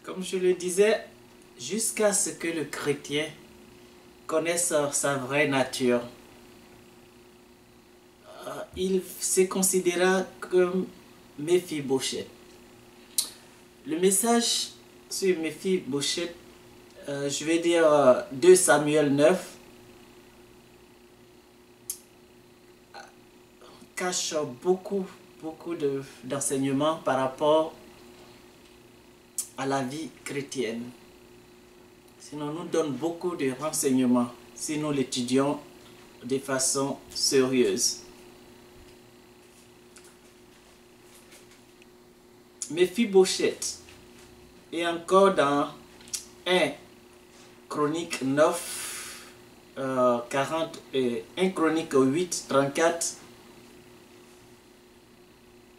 Comme je le disais, jusqu'à ce que le chrétien connaisse sa vraie nature, il se considéra comme Méphibosheth. Le message sur Méphibosheth, je vais dire 2 Samuel 9, cache beaucoup d'enseignements par rapport à la vie chrétienne. Sinon, nous donne beaucoup de renseignements si nous l'étudions de façon sérieuse. Méphibosheth est encore dans 1 Chronique 9, 40 et 1 Chronique 8, 34.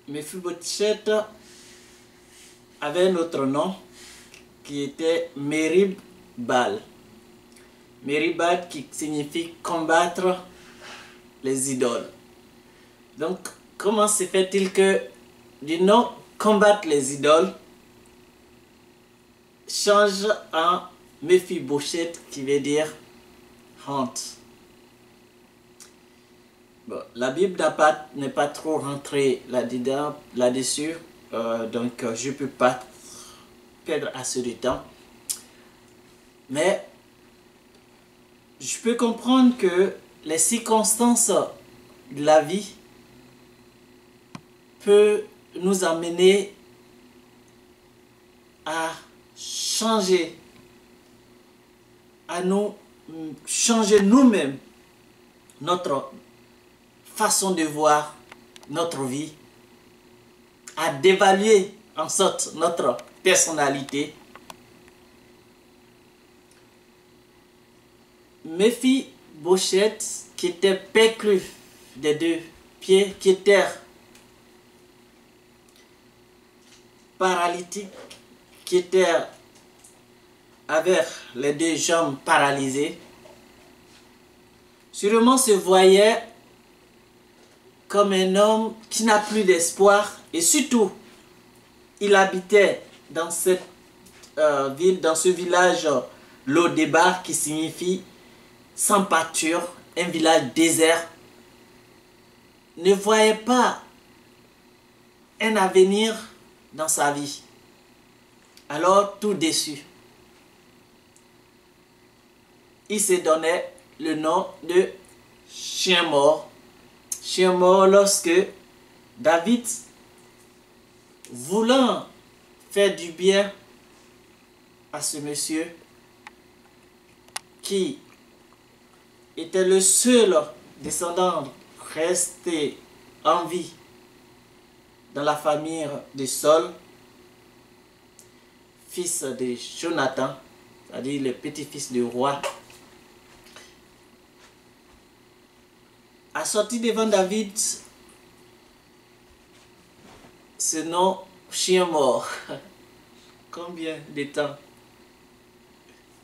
Méphibosheth avait un autre nom qui était Merib-Baal. Merib-Baal qui signifie combattre les idoles. Donc, comment se fait-il que du nom combattre les idoles change en Méphibosheth qui veut dire honte? Bon, la Bible n'est pas trop rentrée là-dessus, donc je ne peux pas perdre assez de temps. Mais je peux comprendre que les circonstances de la vie peuvent nous amener à changer, changer nous-mêmes notre façon de voir notre vie, à dévaluer en sorte notre personnalité. Méphibosheth, qui était perclus des 2 pieds, qui était paralytique, qui était avec les 2 jambes paralysées, sûrement se voyait comme un homme qui n'a plus d'espoir, et surtout, il habitait dans cette ville, dans ce village Lo-Débar, qui signifie sans pâture, un village désert. Ne voyait pas un avenir dans sa vie. Alors, tout déçu, il se donnait le nom de chien mort. Chien mort lorsque David, voulant faire du bien à ce monsieur qui était le seul descendant resté en vie dans la famille de Saul, fils de Jonathan, c'est-à-dire le petit-fils du roi, a sorti devant David ce nom chien mort. Combien de temps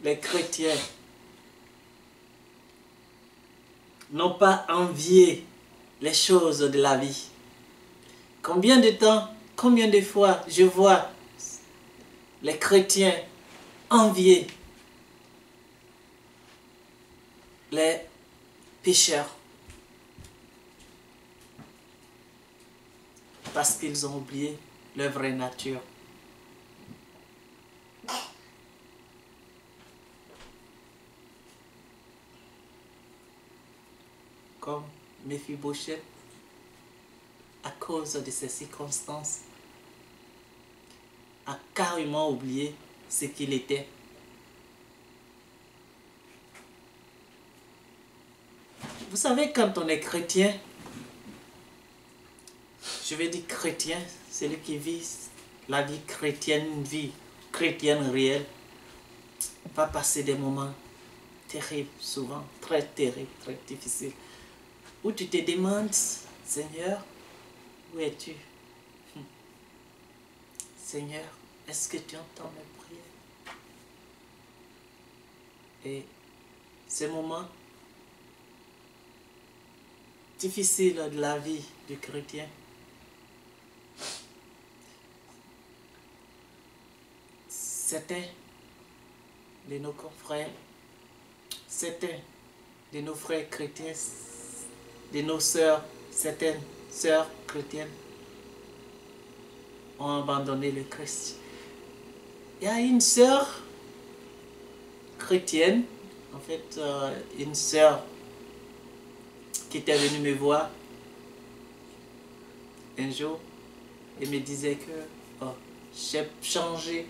les chrétiens n'ont pas envié les choses de la vie? Combien de temps, combien de fois je vois les chrétiens envier les pécheurs parce qu'ils ont oublié leur vraie nature. Comme Méphibosheth, à cause de ces circonstances, a carrément oublié ce qu'il était. Vous savez, quand on est chrétien, je vais dire chrétien, celui qui vit la vie chrétienne, une vie chrétienne réelle, va passer des moments terribles, souvent très terribles, très difficiles, où tu te demandes, Seigneur, où es-tu? Seigneur, est-ce que tu entends mes prières? Et ces moments difficiles de la vie du chrétien, certains de nos confrères, certains de nos frères chrétiens, de nos sœurs, certaines sœurs chrétiennes ont abandonné le Christ. Il y a une sœur chrétienne, en fait, une sœur qui était venue me voir un jour et me disait que oh, j'ai changé.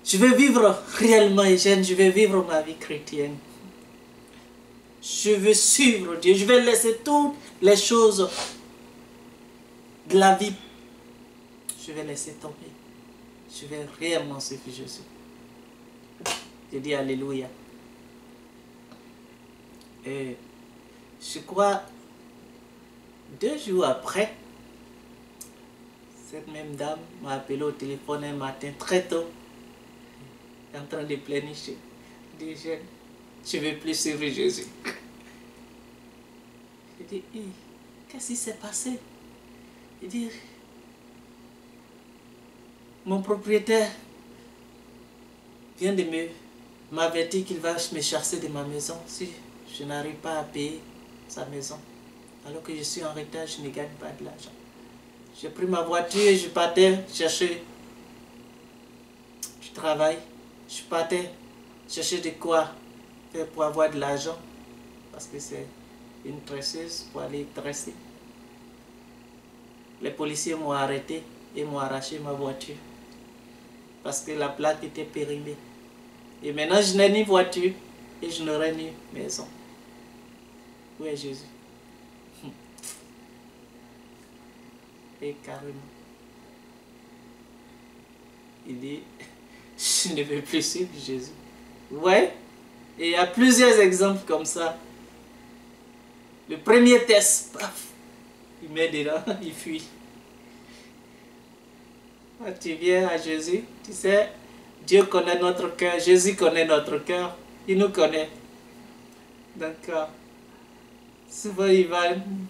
Je veux vivre réellement, Eugène, je veux vivre ma vie chrétienne. Je veux suivre Dieu, je vais laisser toutes les choses de la vie. Je vais laisser tomber. Je vais réellement suivre Jésus. Je dis Alléluia. Et je crois, 2 jours après, cette même dame m'a appelé au téléphone un matin très tôt, en train de pleurnicher. Je dis, je ne veux plus suivre Jésus. Je dis, qu'est-ce qui s'est passé? Il dit, mon propriétaire vient de m'avertir qu'il va me chasser de ma maison si je n'arrive pas à payer sa maison. Alors que je suis en retard, je ne gagne pas de l'argent. J'ai pris ma voiture et je partais chercher du travail. Je partais chercher de quoi faire pour avoir de l'argent. Parce que c'est une tresseuse pour aller tresser. Les policiers m'ont arrêté et m'ont arraché ma voiture. Parce que la plaque était périmée. Et maintenant, je n'ai ni voiture et je n'aurai ni maison. Où est Jésus? Et carrément. Il dit, je ne veux plus suivre Jésus. Ouais. Et il y a plusieurs exemples comme ça. Le premier test, paf, il met dedans, il fuit. Quand tu viens à Jésus, tu sais, Dieu connaît notre cœur, Jésus connaît notre cœur, il nous connaît. Donc, souvent il va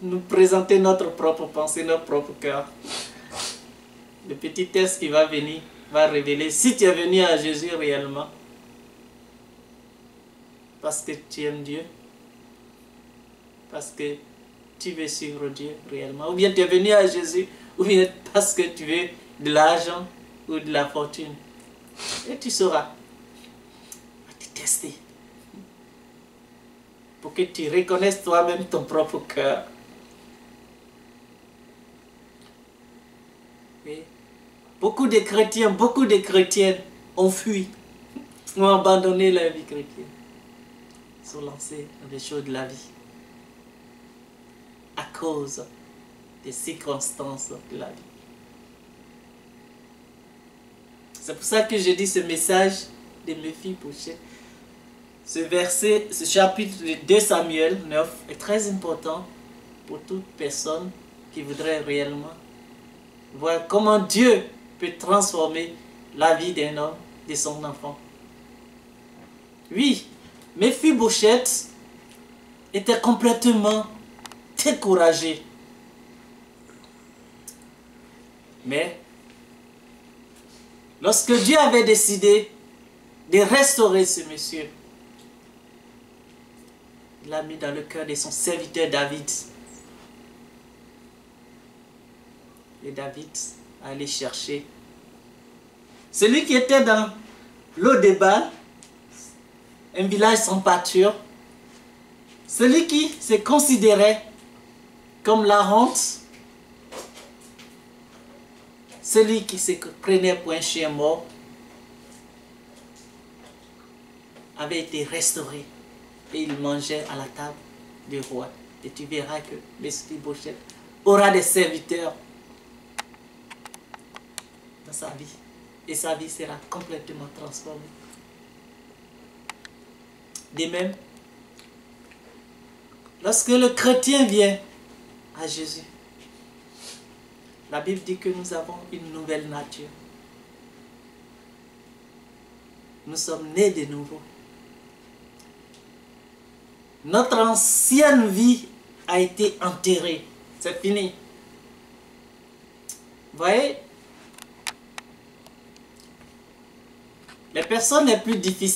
nous présenter notre propre pensée, notre propre cœur. Le petit test qui va venir va révéler si tu es venu à Jésus réellement. Parce que tu aimes Dieu. Parce que tu veux suivre Dieu réellement. Ou bien tu es venu à Jésus, ou bien parce que tu veux de l'argent ou de la fortune. Et tu sauras. Va te tester. Pour que tu reconnaisses toi-même ton propre cœur. Et beaucoup de chrétiens, beaucoup de chrétiennes ont fui, ont abandonné la vie chrétienne. Ils sont lancés dans les choses de la vie. À cause des circonstances de la vie. C'est pour ça que je dis ce message de Méphibosheth. Ce verset, ce chapitre de 2 Samuel 9 est très important pour toute personne qui voudrait réellement voir comment Dieu peut transformer la vie d'un homme, de son enfant. Oui, Méphibosheth était complètement découragé. Mais lorsque Dieu avait décidé de restaurer ce monsieur, il l'a mis dans le cœur de son serviteur David. Et David a allé chercher celui qui était dans Lo-Débar, un village sans pâture, celui qui se considérait comme la honte, celui qui se prenait pour un chien mort, avait été restauré et il mangeait à la table du roi. Et tu verras que Méphibosheth aura des serviteurs dans sa vie. Et sa vie sera complètement transformée. De même, lorsque le chrétien vient à Jésus, la Bible dit que nous avons une nouvelle nature. Nous sommes nés de nouveau. Notre ancienne vie a été enterrée. C'est fini. Vous voyez, Les personnes les plus difficiles